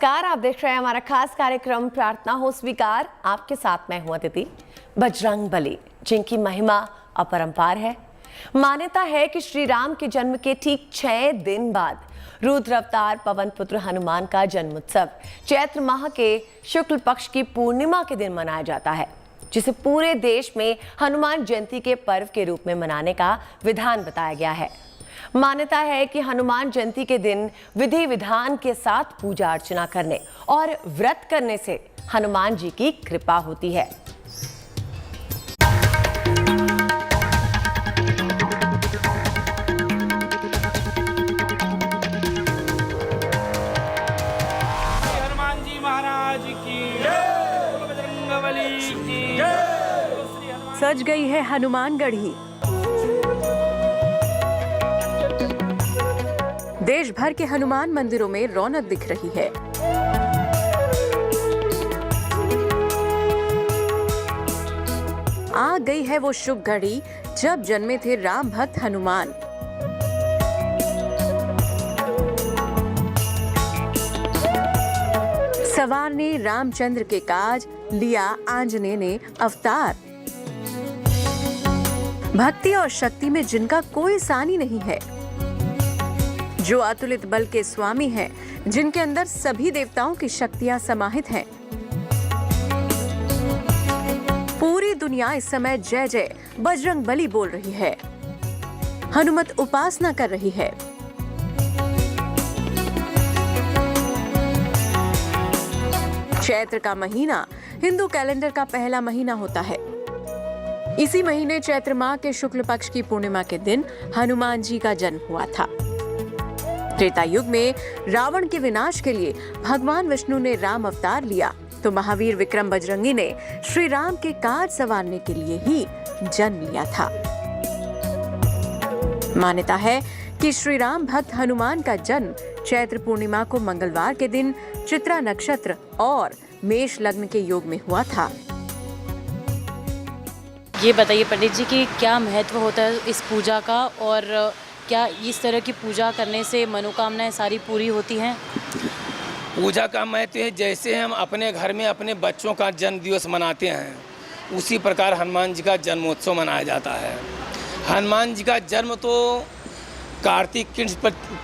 नमस्कार, आप देख रहे हैं हमारा खास कार्यक्रम प्रार्थना हो स्वीकार। आपके साथ मैं हूं अदिति। बजरंगबली, जिनकी महिमा अपरंपार है। मान्यता है कि श्री राम के जन्म के ठीक 6 दिन बाद रुद्र अवतार पवन पुत्र हनुमान का जन्मोत्सव चैत्र माह के शुक्ल पक्ष की पूर्णिमा के दिन मनाया जाता है, जिसे पूरे देश में हनुमान जयंती के पर्व के रूप में मनाने का विधान बताया गया है। मान्यता है कि हनुमान जयंती के दिन विधि विधान के साथ पूजा अर्चना करने और व्रत करने से हनुमान जी की कृपा होती है। हनुमान जी महाराज की जय, बजरंगबली की जय। सज गई है हनुमानगढ़ी। देश भर के हनुमान मंदिरों में रौनक दिख रही है। आ गई है वो शुभ घड़ी जब जन्मे थे राम भक्त हनुमान। सवारने रामचंद्र के काज, लिया आंजनेय ने अवतार। भक्ति और शक्ति में जिनका कोई सानी नहीं है, जो अतुलित बल के स्वामी हैं, जिनके अंदर सभी देवताओं की शक्तियां समाहित हैं। पूरी दुनिया इस समय जय जय बजरंगबली बोल रही है, हनुमत उपासना कर रही है। चैत्र का महीना हिंदू कैलेंडर का पहला महीना होता है। इसी महीने चैत्र माह के शुक्ल पक्ष की पूर्णिमा के दिन हनुमान जी का जन्म हुआ था। त्रेता युग में रावण के विनाश के लिए भगवान विष्णु ने राम अवतार लिया, तो महावीर विक्रम बजरंगी ने श्री राम के काज संवारने के लिए ही जन्म लिया था। मान्यता है कि श्री राम भक्त हनुमान का जन्म चैत्र पूर्णिमा को मंगलवार के दिन चित्रा नक्षत्र और मेष लग्न के योग में हुआ था। ये बताइए पंडित जी कि क्या महत्व होता है इस पूजा का, और क्या इस तरह की पूजा करने से मनोकामनाएं सारी पूरी होती हैं? पूजा का महत्व है, जैसे हम अपने घर में अपने बच्चों का जन्म दिवस मनाते हैं, उसी प्रकार हनुमान जी का जन्मोत्सव मनाया जाता है। हनुमान जी का जन्म तो कार्तिक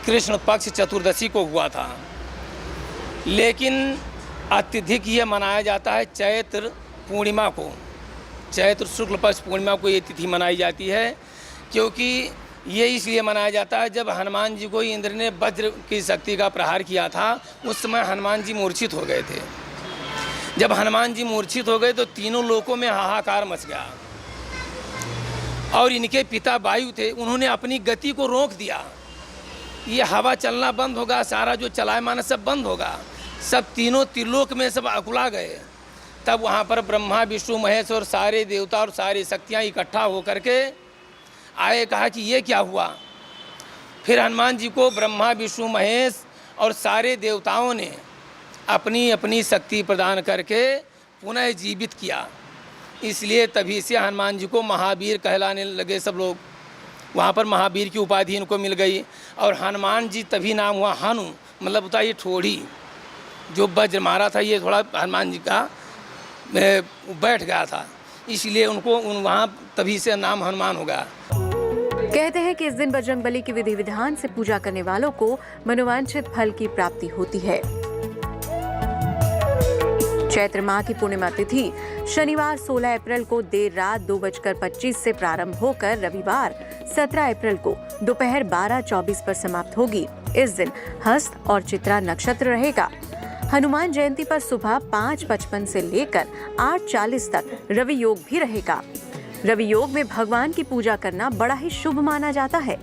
कृष्ण पक्ष चतुर्दशी को हुआ था, लेकिन अत्यधिक ये मनाया जाता है चैत्र पूर्णिमा को। चैत्र शुक्ल पक्ष पूर्णिमा को ये तिथि मनाई जाती है, क्योंकि ये इसलिए मनाया जाता है जब हनुमान जी को इंद्र ने वज्र की शक्ति का प्रहार किया था, उस समय हनुमान जी मूर्छित हो गए थे। जब हनुमान जी मूर्छित हो गए तो तीनों लोकों में हाहाकार मच गया, और इनके पिता वायु थे, उन्होंने अपनी गति को रोक दिया। ये हवा चलना बंद होगा, सारा जो चलायमान सब बंद होगा, सब तीनों त्रिलोक में सब अकुला गए। तब वहाँ पर ब्रह्मा विष्णु महेश और सारे देवता और सारी शक्तियाँ इकट्ठा होकर के आए, कहा कि ये क्या हुआ। फिर हनुमान जी को ब्रह्मा विष्णु महेश और सारे देवताओं ने अपनी अपनी शक्ति प्रदान करके पुनः जीवित किया। इसलिए तभी से हनुमान जी को महावीर कहलाने लगे सब लोग। वहाँ पर महावीर की उपाधि इनको मिल गई, और हनुमान जी तभी नाम हुआ हनु, मतलब होता ये ठोड़ी, जो वज्र मारा था ये थोड़ा हनुमान जी का बैठ गया था, इसलिए उनको वहाँ तभी से नाम हनुमान हो गया। कहते हैं कि इस दिन बजरंगबली की विधि विधान से पूजा करने वालों को मनोवांछित फल की प्राप्ति होती है। चैत्र माह की पूर्णिमा तिथि शनिवार 16 अप्रैल को देर रात 2:25 से प्रारंभ होकर रविवार 17 अप्रैल को दोपहर 12:24 पर समाप्त होगी। इस दिन हस्त और चित्रा नक्षत्र रहेगा। हनुमान जयंती पर सुबह 5:55 से लेकर 8:40 तक रवि योग भी रहेगा। रवि योग में भगवान की पूजा करना बड़ा ही शुभ माना जाता है।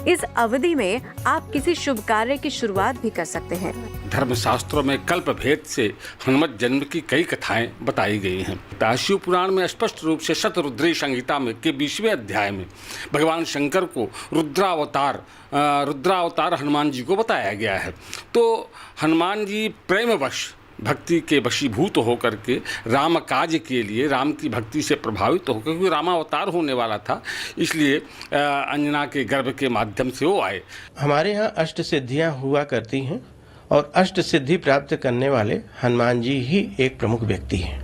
इस अवधि में आप किसी शुभ कार्य की शुरुआत भी कर सकते हैं। धर्मशास्त्रों में कल्प भेद से हनुमत जन्म की कई कथाएं बताई गई हैं। शिव पुराण में स्पष्ट रूप से शतरुद्री संहिता में के 20वें अध्याय में भगवान शंकर को रुद्रावतार हनुमान जी को बताया गया है। तो हनुमान जी प्रेमवश भक्ति के वशीभूत होकर के राम काज के लिए राम की भक्ति से प्रभावित होकर, क्योंकि रामावतार होने वाला था, इसलिए अंजना के गर्भ के माध्यम से वो आए। हमारे यहाँ अष्ट सिद्धियाँ हुआ करती हैं, और अष्ट सिद्धि प्राप्त करने वाले हनुमान जी ही एक प्रमुख व्यक्ति हैं,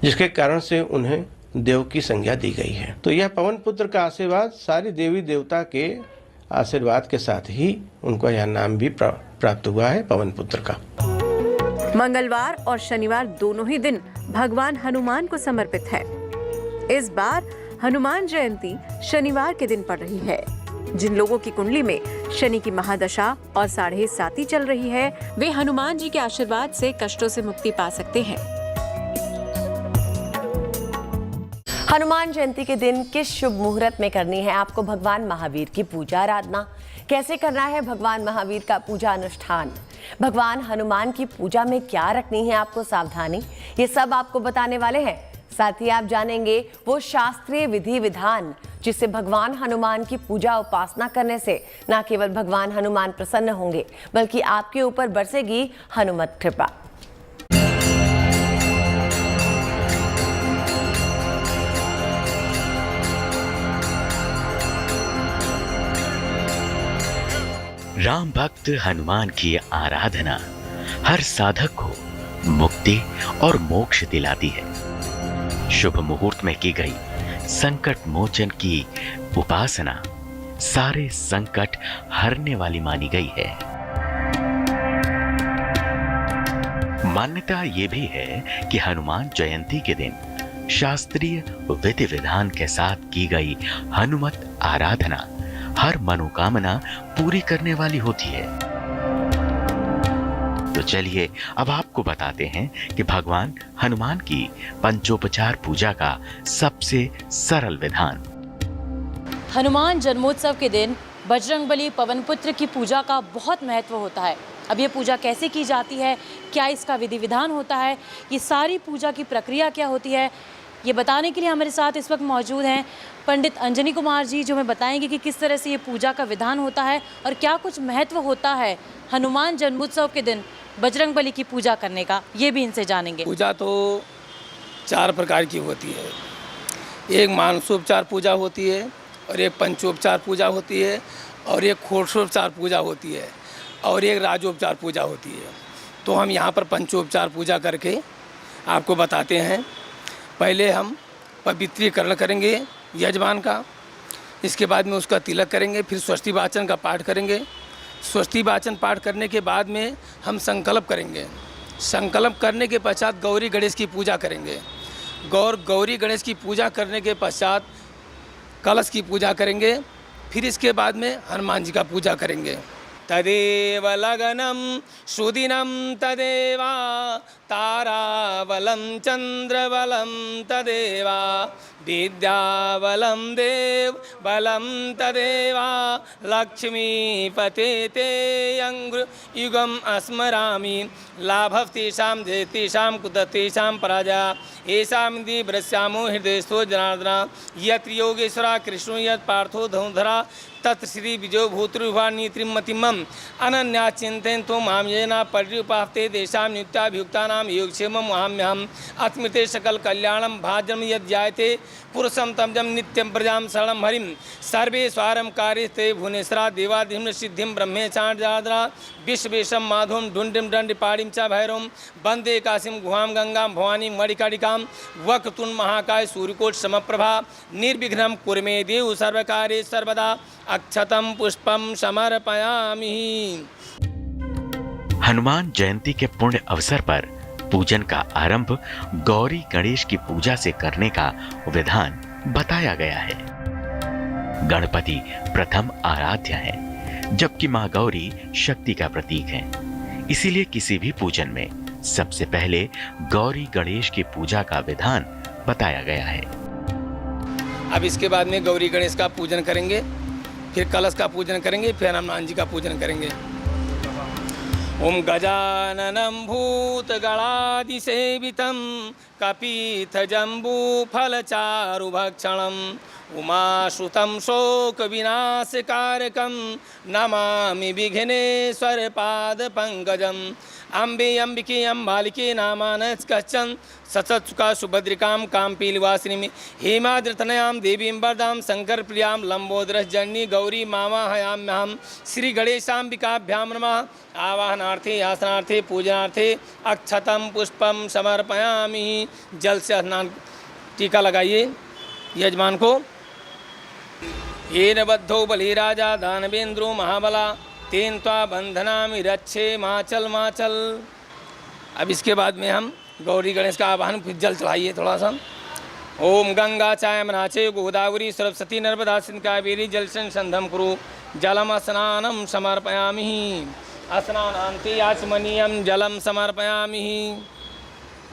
जिसके कारण से उन्हें देव की संज्ञा दी गई है। तो यह पवन पुत्र का आशीर्वाद सारी देवी देवता के आशीर्वाद के साथ ही उनको यह नाम भी प्राप्त हुआ है पवन पुत्र का। मंगलवार और शनिवार दोनों ही दिन भगवान हनुमान को समर्पित है। इस बार हनुमान जयंती शनिवार के दिन पड़ रही है। जिन लोगों की कुंडली में शनि की महादशा और 7.5 चल रही है, वे हनुमान जी के आशीर्वाद से कष्टों से मुक्ति पा सकते हैं। हनुमान जयंती के दिन किस शुभ मुहूर्त में करनी है आपको भगवान महावीर की पूजा आराधना? कैसे करना है भगवान महावीर का पूजा अनुष्ठान? भगवान हनुमान की पूजा में क्या रखनी है आपको सावधानी? ये सब आपको बताने वाले हैं। साथ ही आप जानेंगे वो शास्त्रीय विधि विधान जिससे भगवान हनुमान की पूजा उपासना करने से न केवल भगवान हनुमान प्रसन्न होंगे बल्कि आपके ऊपर बरसेगी हनुमत कृपा। राम भक्त हनुमान की आराधना हर साधक को मुक्ति और मोक्ष दिलाती है। शुभ मुहूर्त में की गई संकट मोचन की उपासना सारे संकट हरने वाली मानी गई है। मान्यता ये भी है कि हनुमान जयंती के दिन शास्त्रीय विधि विधान के साथ की गई हनुमत आराधना हर मनोकामना पूरी करने वाली होती है। तो चलिए अब आपको बताते हैं कि भगवान हनुमान की पंचोपचार पूजा का सबसे सरल विधान। हनुमान जन्मोत्सव के दिन बजरंगबली पवन पुत्र की पूजा का बहुत महत्व होता है। अब ये पूजा कैसे की जाती है, क्या इसका विधि विधान होता है, ये सारी पूजा की प्रक्रिया क्या होती है, ये बताने के लिए हमारे साथ इस वक्त मौजूद हैं पंडित अंजनी कुमार जी, जो हमें बताएंगे कि किस तरह से ये पूजा का विधान होता है और क्या कुछ महत्व होता है हनुमान जन्मोत्सव के दिन बजरंगबली की पूजा करने का, ये भी इनसे जानेंगे। पूजा तो 4 प्रकार की होती है। एक मानसोपचार पूजा होती है और एक पंचोपचार पूजा होती है और एक षोडशोपचार पूजा होती है और एक राजोपचार पूजा होती है। तो हम यहाँ पर पंचोपचार पूजा करके आपको बताते हैं। पहले हम पवित्रीकरण करेंगे यजमान का, इसके बाद में उसका तिलक करेंगे, फिर स्वस्ति वाचन का पाठ करेंगे। स्वस्ति वाचन पाठ करने के बाद में हम संकल्प करेंगे। संकल्प करने के पश्चात गौरी गणेश की पूजा करेंगे। गौरी गणेश की पूजा करने के पश्चात कलश की पूजा करेंगे। फिर इसके बाद में हनुमान जी का पूजा करेंगे। तदेव लगनम सुदिनम तदेवा ताराबलं चंद्रबलं तदेवा विद्याबलं देव बलं तदेवा लक्ष्मीपते ते युगम अस्मरामि लाभस्तेषां जयतेषां कुततेषां पराजया येषां दिव्रस्यामो हृदयस्थो जनार्दन यत्र योगेश्वरा कृष्णो यत् पार्थो धनुधरा तत् श्री विजयो भूतृभानी त्रिमतिमम अनन्या चिंतयन्तो मां येन पर्युपास्ते तेषां नित्याभियुक्तानां योगक्षेमं वहाम्यहम् अस्मृते सकल कल्याणं भाजनं यद् जायते पुरुषं तमजं नित्यं प्रजां शरणं हरिं सर्वे स्वारं कार्यस्ते भुवनेश्वरा देवादिं सिद्धिं ब्रह्मेचार्याद्रा विश्वेशं माधवं ढुण्डिं दण्डिपाणिं च भैरवं वन्दे काशीं गुहां गंगां भवानीं मणिकर्णिकां वक्रतुण्ड महाकाय सूर्यकोटि समप्रभा निर्विघ्नं कुरु मे देव सर्वकार्ये सर्वदा अक्षतम पुष्पम समर्पयामि। हनुमान जयंती के पुण्य अवसर पर पूजन का आरंभ गौरी गणेश की पूजा से करने का विधान बताया गया है। गणपति प्रथम आराध्य हैं, जबकि मां गौरी शक्ति का प्रतीक हैं। इसीलिए किसी भी पूजन में सबसे पहले गौरी गणेश की पूजा का विधान बताया गया है। अब इसके बाद में गौरी गणेश का पूजन करेंगे, फिर कलश का पूजन करेंगे, फिर हनुमान जी का पूजन करेंगे। ओम गजाननं भूतगणाधिसेवितं कपीथजम्बूफलचारुभक्षणम् उमाश्रुतं शोकविनाशकारकं नमामि विघ्नेश्वरपादपङ्कजम् अम्बे अम्बिके अम्बालिके नामानस् कश्चन सचत्सुका सुभद्रिकां काम्पीलिवासिनीं हेमाद्रितनयां देवीं वरदां शङ्करप्रियां लम्बोदरजननी गौरी मामाहयाम्यहं श्रीगणेशाम्बिकाभ्यां नमः। आवाहनार्थे आसनार्थे पूजनार्थे अक्षतं पुष्पं समर्पयामि। जल से स्नान टीका लगाइए यजमान को। येन बद्धो बलिराजा दानवेन्द्रो महाबला तेन त्वा बंधनामि रक्षे माचल माचल। अब इसके बाद में हम गौरी गणेश का आवाहन, फिर जल चढ़ाइए थोड़ा सा। ओम गंगा चायमना च गोदावरी सरस्वती नर्मदा सिंधु कावेरी जलशन संधम कुरु जलम स्नानम समर्पयामि। स्नानान्ते आचमनीयं जलम समर्पयामि।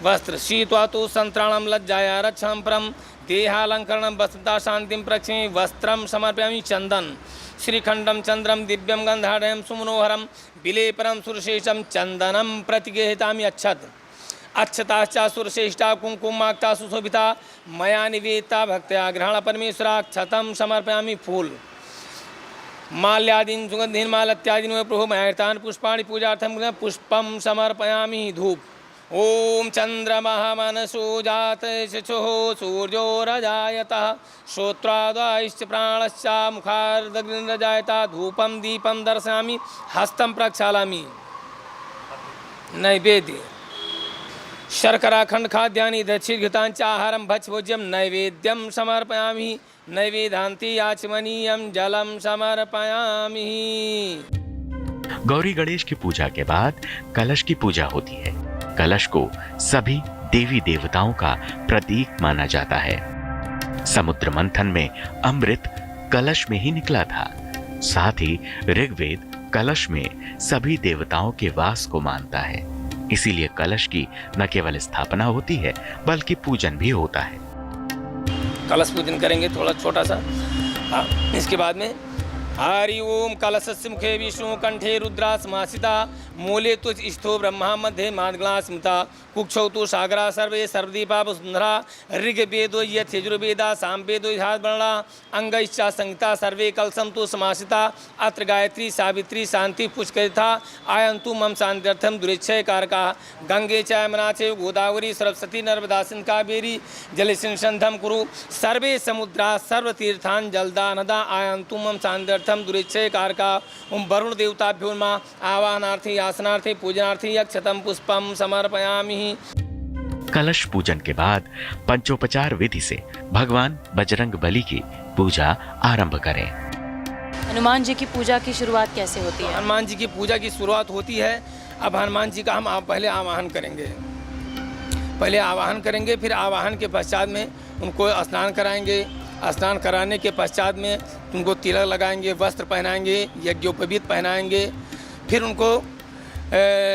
वस्त्र शीत्वा तु संत्राणं लज्जाया रक्षणं परं देहालंकरणं वस्त्रता शांतिं प्रक्षिमि। वस्त्रं समर्पयामि चंदन श्रीखंडं चंद्रम दिव्यं गंधाढ्यं सुमनोहरं विलेपनं सुरशेषं चंदनं प्रतिगृहीतामि। अक्षताश्च सुरश्रेष्ठा कुंकुमाक्ता सुशोभिता मया निवेदिता भक्त्या ग्रहण परमेश्वराक्षतं समर्पयामि। फूल माल्यादीन सुगंधीन मालत्यादीन प्रभु मयातान पुष्पाणि पूजार्थं पुष्पं समर्पयामि। धूप ओम चंद्रमः मनसो जात शिशुः सूर्यो रजायतः श्रोत्रादश्च प्राणश्च मुखार्दग्निरजायता। धूपं दीपं दर्शयामि हस्तं प्रक्षालयामि। नैवेद्य शर्कराखंड खाद्यानि दक्षिणघृताञ्च आहारं भक्ष्यभोज्यं नैवेद्यं समर्पयामि। नैवेदान्ते आचमनीयं जलं समर्पयामि। गौरी गणेश की पूजा के बाद कलश की पूजा होती है। कलश को सभी देवी देवताओं का प्रतीक माना जाता है। समुद्र मंथन में अमृत कलश में ही निकला था। साथ ही ऋग्वेद कलश में सभी देवताओं के वास को मानता है। इसीलिए कलश की न केवल स्थापना होती है बल्कि पूजन भी होता है। कलश पूजन करेंगे थोड़ा छोटा सा। इसके बाद में हरि ओम कलशस्य मुखे विष्णु कंठे रुद्रा समासिता मूले तुज स्थो ब्रह्मा मध्ये मादगला स्मृता कुक्षौ तु सागरा सर्वे सर्वदीपा वसुंधरा ऋग्वेदो यजुर्वेदा सामवेदो वर्णा अंगैश्चा संहिता सर्वे कलशं तु समासिता अत्र गायत्री सावित्री शांति पुष्करिता आयन्तु मम शान्त्यर्थं दुरिच्छय कारका गंगे च यमुना च गोदावरी सरस्वती नर्मदा सिंधु कावेरी जलेस्मिन् सन्निधिं कुरु सर्वे समुद्रा सर्वतीर्थान् जलदा नदा आयन्तु मम शान्त्यर्थं दुरिच्छय कारका। ओम वरुण देवताभ्यो नमः। आवाहनार्थी आसनार्थी पूजनार्थी अक्षतं पुष्पं समर्पयामि। कलश पूजन के बाद पंचोपचार विधि से भगवान बजरंग बली की पूजा आरंभ करें। हनुमान जी की पूजा की शुरुआत कैसे होती है? हनुमान जी की पूजा की शुरुआत होती है। अब हनुमान जी का हम पहले आवाहन करेंगे। फिर आवाहन के पश्चात में उनको स्नान कराएंगे। स्नान कराने के पश्चात में उनको तिलक लगाएंगे, वस्त्र पहनाएंगे, यज्ञोपवीत पहनाएंगे। फिर उनको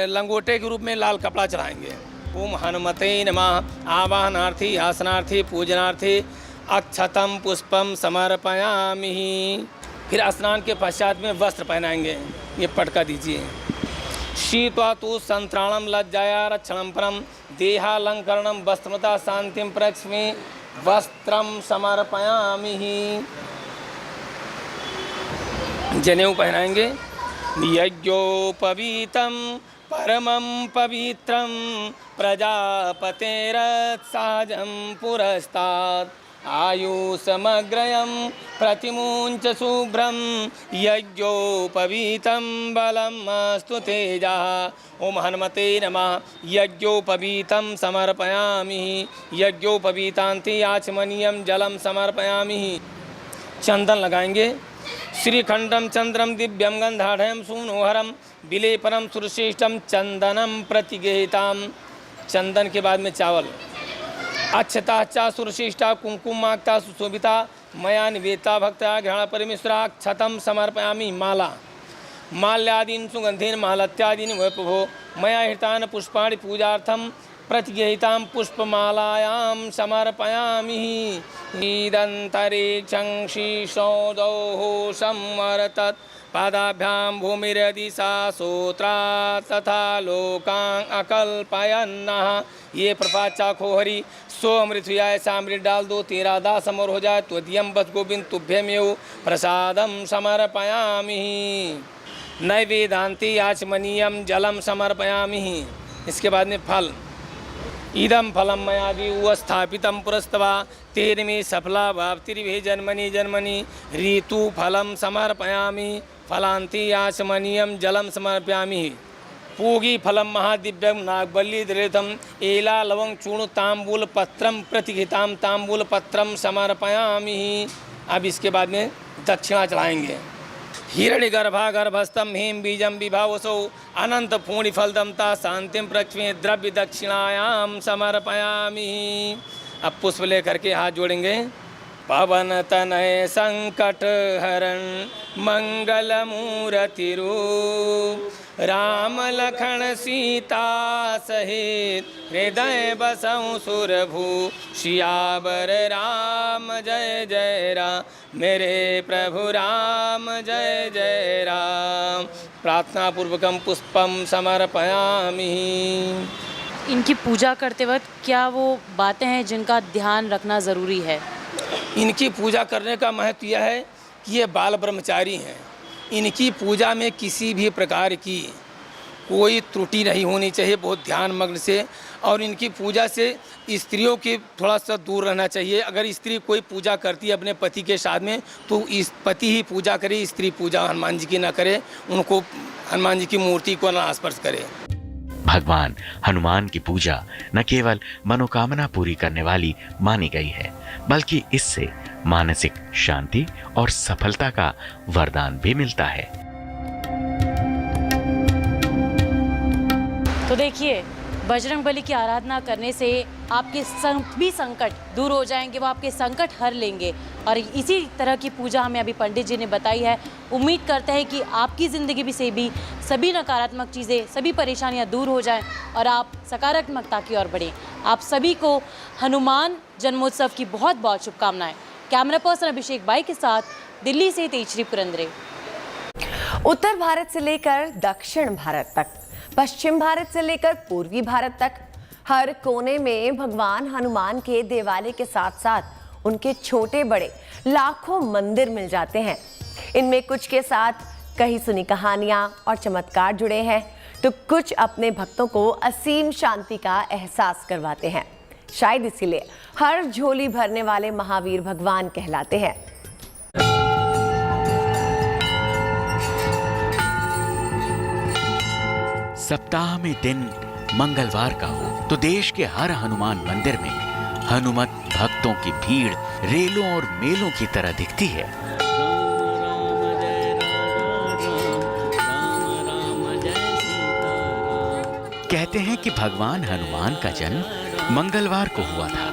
लंगोटे के रूप में लाल कपड़ा चढ़ाएंगे। ओम हनुमते नमः। आवाहनार्थी आसनार्थी पूजनार्थी अक्षतं पुष्पं समर्पयामि। फिर स्नान के पश्चात में वस्त्र पहनाएंगे। ये पटका दीजिए। शीत्वा तु संत्राणं लज्जाया रक्षणं परं देहालंकरणं वस्त्रमता शांतिं प्रक्षिमि। वस्त्रं समर्पयामि। जनेऊ पहनाएंगे। यज्ञोपवीतं परमं पवित्रं प्रजापतेरत्साजं पुरस्तात् आयुषमग्रयं प्रतिमुञ्च शुभ्रं यज्ञोपवीतं बलम् अस्तु तेजः। ओम हनुमते नमः। यज्ञोपवीतं समर्पयामि। यज्ञोपवीतान्ते आचमनीयं जलं समर्पयामि। चंदन लगाएंगे। श्रीखंडम चंद्रम दिव्यम गंधाढ्यं सुमनोहरम विलेपनम सुरश्रेष्ठम चंदनम प्रतिगृहीताम। चंदन के बाद में चावल। अक्षता सुरशिष्टा कुंकुमाक्ता सुशोभिता मया निवेदिता भक्त्या ग्रहण परमेश्वराक्षतं समर्पयामि। माला माल्यादीन सुगंधीन मालत्यादीन वै प्रभो मया हृतान पुष्पाणि पूजार्थं प्रतिगृहीतां पुष्पमालायां समर्पयामि ईदन्तरिक्षं शीर्षोदौः संवर्तत पादाभ्यां भूमिरदिशा सूत्रा तथा लोकान् अकल्पयन्नः। ये प्रसाद चाखो हरि सो अमृतयाय सामृत डाल दो, तेरा दास अमर हो जाए। त्वदीयं बस गोविंद तुभ्यमेव प्रसादम समर्पयामि। नैवेदान्ते आचमनीयं जलम समर्पयामि। इसके बाद में फल, इदम फलम मया स्थापितम पुरस्तवा तेन में सफला भावतिर्भे जन्मनि जन्मनि ऋतु फलम समर्पयामि। फलांति आचमनीयम जलम समर्पयामि। पूगी फलम महादिव्यम नागबल्ली दृतम एला लवंग चूर्ण तांबूल पत्रम प्रतिगृहीताम तांबूल पत्रम समर्पयामि। अब इसके बाद में दक्षिणा चढ़ाएंगे। हिरण्यगर्भा गर्भस्थम हेम बीजम विभावसौ अनंत पूर्णि फलदमता शांतिम प्रक्ष्मे द्रव्य दक्षिणायाम समर्पयामि। अब पुष्प लेकर के हाथ जोड़ेंगे। पवन तनय संकट हरण मंगल मूर्ति रूप राम लखन सीता सहित हृदय बसऊं सुरभू सियावर राम जय जय राम मेरे प्रभु राम जय जय राम। प्रार्थना पूर्वकम पुष्पम समर्पयामि। इनकी पूजा करते वक्त क्या वो बातें हैं जिनका ध्यान रखना ज़रूरी है? इनकी पूजा करने का महत्व यह है कि ये बाल ब्रह्मचारी हैं। इनकी पूजा में किसी भी प्रकार की कोई त्रुटि नहीं होनी चाहिए, बहुत ध्यान मग्न से। और इनकी पूजा से स्त्रियों के थोड़ा सा दूर रहना चाहिए। अगर स्त्री कोई पूजा करती है अपने पति के साथ में तो इस पति ही पूजा करे, स्त्री पूजा हनुमान जी की ना करे, उनको हनुमान जी की मूर्ति को ना स्पर्श करे। भगवान हनुमान की पूजा न केवल मनोकामना पूरी करने वाली मानी गई है, बल्कि इससे मानसिक शांति और सफलता का वरदान भी मिलता है। तो देखिए, बजरंगबली की आराधना करने से आपके सभी संकट दूर हो जाएंगे, वो आपके संकट हर लेंगे। और इसी तरह की पूजा हमें अभी पंडित जी ने बताई है। उम्मीद करते हैं कि आपकी ज़िंदगी भी से भी सभी नकारात्मक चीज़ें, सभी परेशानियां दूर हो जाएं और आप सकारात्मकता की ओर बढ़ें। आप सभी को हनुमान जन्मोत्सव की बहुत बहुत शुभकामनाएं। कैमरा पर्सन अभिषेक बाई के साथ दिल्ली से तेजश्री पुरंदरे। उत्तर भारत से लेकर दक्षिण भारत तक, पश्चिम भारत से लेकर पूर्वी भारत तक, हर कोने में भगवान हनुमान के देवालय के साथ साथ उनके छोटे बड़े लाखों मंदिर मिल जाते हैं। इनमें कुछ के साथ कही सुनी कहानियां और चमत्कार जुड़े हैं, तो कुछ अपने भक्तों को असीम शांति का एहसास करवाते हैं। शायद इसीलिए हर झोली भरने वाले महावीर भगवान कहलाते हैं। सप्ताह में दिन मंगलवार का हो तो देश के हर हनुमान मंदिर में हनुमत भक्तों की भीड़ रेलों और मेलों की तरह दिखती है। कहते हैं कि भगवान हनुमान का जन्म मंगलवार को हुआ था।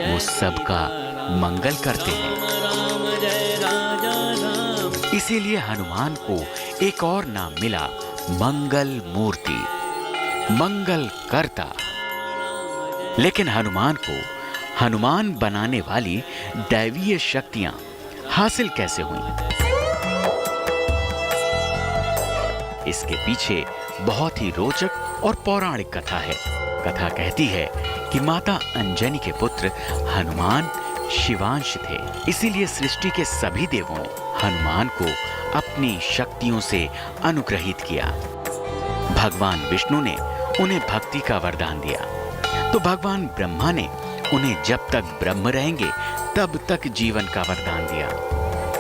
वो सबका मंगल करते हैं, इसीलिए हनुमान को एक और नाम मिला, मंगल मूर्ति, मंगल करता। लेकिन हनुमान को हनुमान बनाने वाली दैवीय शक्तियां हासिल कैसे हुई? इसके पीछे बहुत ही रोचक और पौराणिक कथा है। कथा कहती है कि माता अंजनी के पुत्र हनुमान शिवांश थे, इसीलिए सृष्टि के सभी देवों ने हनुमान को अपनी शक्तियों से अनुग्रहित किया। भगवान विष्णु ने उन्हें भक्ति का वरदान दिया, तो भगवान ब्रह्मा ने उन्हें जब तक ब्रह्म रहेंगे तब तक जीवन का वरदान दिया।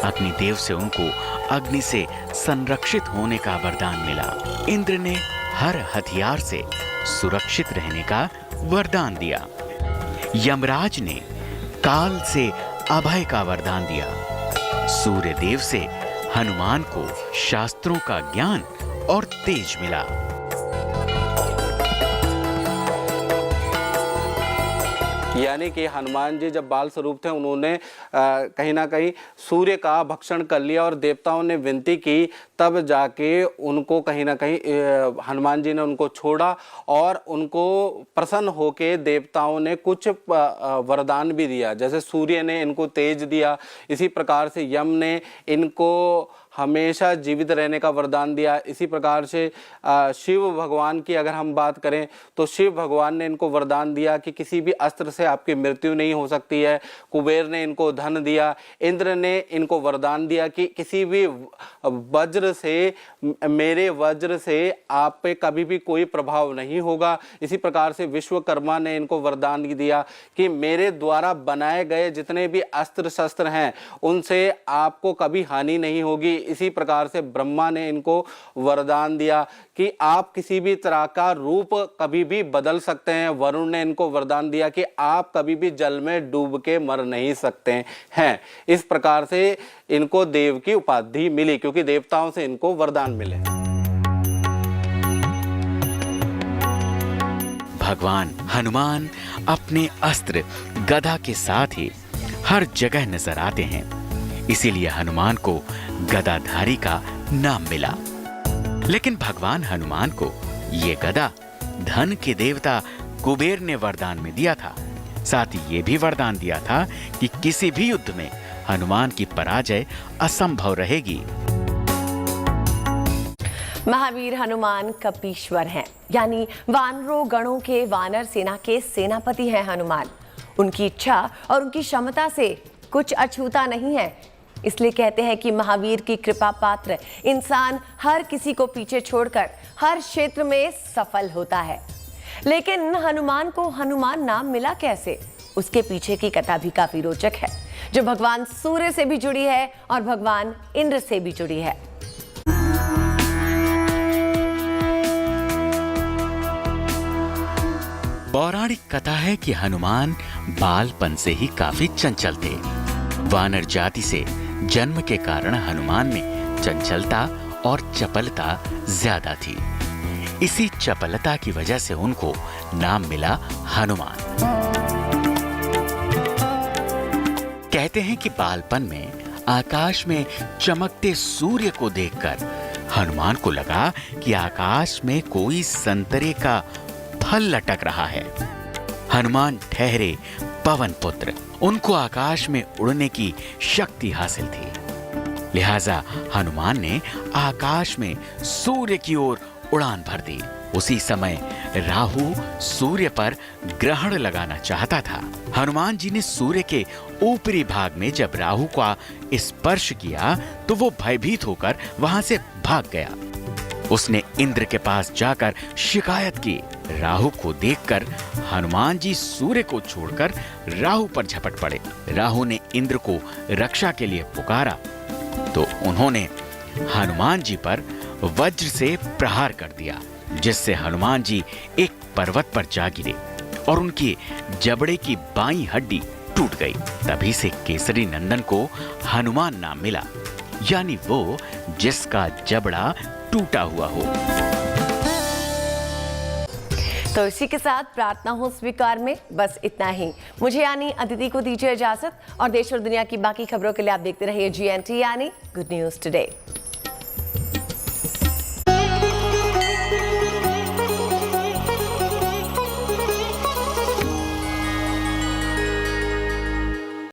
अग्निदेव से उनको अग्नि से संरक्षित होने का वरदान मिला। इंद्र ने हर हथियार से सुरक्षित रहने का वरदान दिया। यमराज ने काल से अभय का वरदान दिया। सूर्य देव से हनुमान को शास्त्रों का ज्ञान और तेज मिला। यानी कि हनुमान जी जब बाल स्वरूप थे उन्होंने कहीं ना कहीं सूर्य का भक्षण कर लिया और देवताओं ने विनती की, तब जाके उनको कहीं ना कहीं हनुमान जी ने उनको छोड़ा और उनको प्रसन्न होके देवताओं ने कुछ वरदान भी दिया। जैसे सूर्य ने इनको तेज दिया, इसी प्रकार से यम ने इनको हमेशा जीवित रहने का वरदान दिया। इसी प्रकार से शिव भगवान की अगर हम बात करें तो शिव भगवान ने इनको वरदान दिया कि किसी भी अस्त्र से आपकी मृत्यु नहीं हो सकती है। कुबेर ने इनको धन दिया। इंद्र ने इनको वरदान दिया कि किसी भी वज्र से, मेरे वज्र से आप पे कभी भी कोई प्रभाव नहीं होगा। इसी प्रकार से विश्वकर्मा ने इनको वरदान दिया कि मेरे द्वारा बनाए गए जितने भी अस्त्र शस्त्र हैं उनसे आपको कभी हानि नहीं होगी। इसी प्रकार से ब्रह्मा ने इनको वरदान दिया कि आप किसी भी तरह का रूप कभी भी बदल सकते हैं। वरुण ने इनको वरदान दिया कि आप कभी भी जल में डूब के मर नहीं सकते हैं। इस प्रकार से इनको देव की उपाधि मिली क्योंकि देवताओं से इनको वरदान मिले। भगवान हनुमान अपने अस्त्र गदा के साथ ही हर जगह नजर आते हैं, इसीलिए हनुमान को गदाधारी का नाम मिला। लेकिन भगवान हनुमान को ये गदा धन के देवता कुबेर ने वरदान में दिया था। साथ ही ये भी वरदान दिया था कि किसी भी युद्ध में हनुमान की पराजय असंभव रहेगी। महावीर हनुमान कपीश्वर हैं, यानी वानरों गणों के वानर सेना के सेनापति हैं हनुमान। उनकी इच्छा और उनकी क्षमता से कुछ अछूता नहीं है। इसलिए कहते हैं कि महावीर की कृपा पात्र इंसान हर किसी को पीछे छोड़कर हर क्षेत्र में सफल होता है। लेकिन हनुमान को हनुमान नाम मिला कैसे? उसके पीछे की कथा भी काफी रोचक है, जो भगवान सूर्य से भी जुड़ी है और भगवान इंद्र से भी जुड़ी है। पौराणिक कथा है कि हनुमान बालपन से ही काफी चंचल थे। वानर जाति से जन्म के कारण हनुमान में चंचलता और चपलता ज्यादा थी। इसी चपलता की वजह से उनको नाम मिला हनुमान। कहते हैं कि बालपन में आकाश में चमकते सूर्य को देखकर हनुमान को लगा कि आकाश में कोई संतरे का फल लटक रहा है। हनुमान ठहरे पवन पुत्र, उनको आकाश में उड़ने की शक्ति हासिल थी। लिहाजा हनुमान ने आकाश में सूर्य की ओर उड़ान भर दी। उसी समय राहु सूर्य पर ग्रहण लगाना चाहता था। हनुमान जी ने सूर्य के ऊपरी भाग में जब राहु का स्पर्श किया तो वो भयभीत होकर वहां से भाग गया। उसने इंद्र के पास जाकर शिकायत की। राहु को देखकर हनुमान जी सूर्य को छोड़कर राहु पर झपट पड़े। राहु ने इंद्र को रक्षा के लिए पुकारा तो उन्होंने हनुमान जी पर वज्र से प्रहार कर दिया, जिससे हनुमान जी एक पर्वत पर जा गिरे और उनकी जबड़े की बाईं हड्डी टूट गई। तभी से केसरी नंदन को हनुमान नाम मिला, यानी वो जिसका जबड़ा टूटा हुआ हो। तो इसी के साथ प्रार्थना हो स्वीकार में बस इतना ही। मुझे यानी अदिति को दीजिए इजाजत और देश और दुनिया की बाकी खबरों के लिए आप देखते रहिए GNT यानी गुड न्यूज टुडे।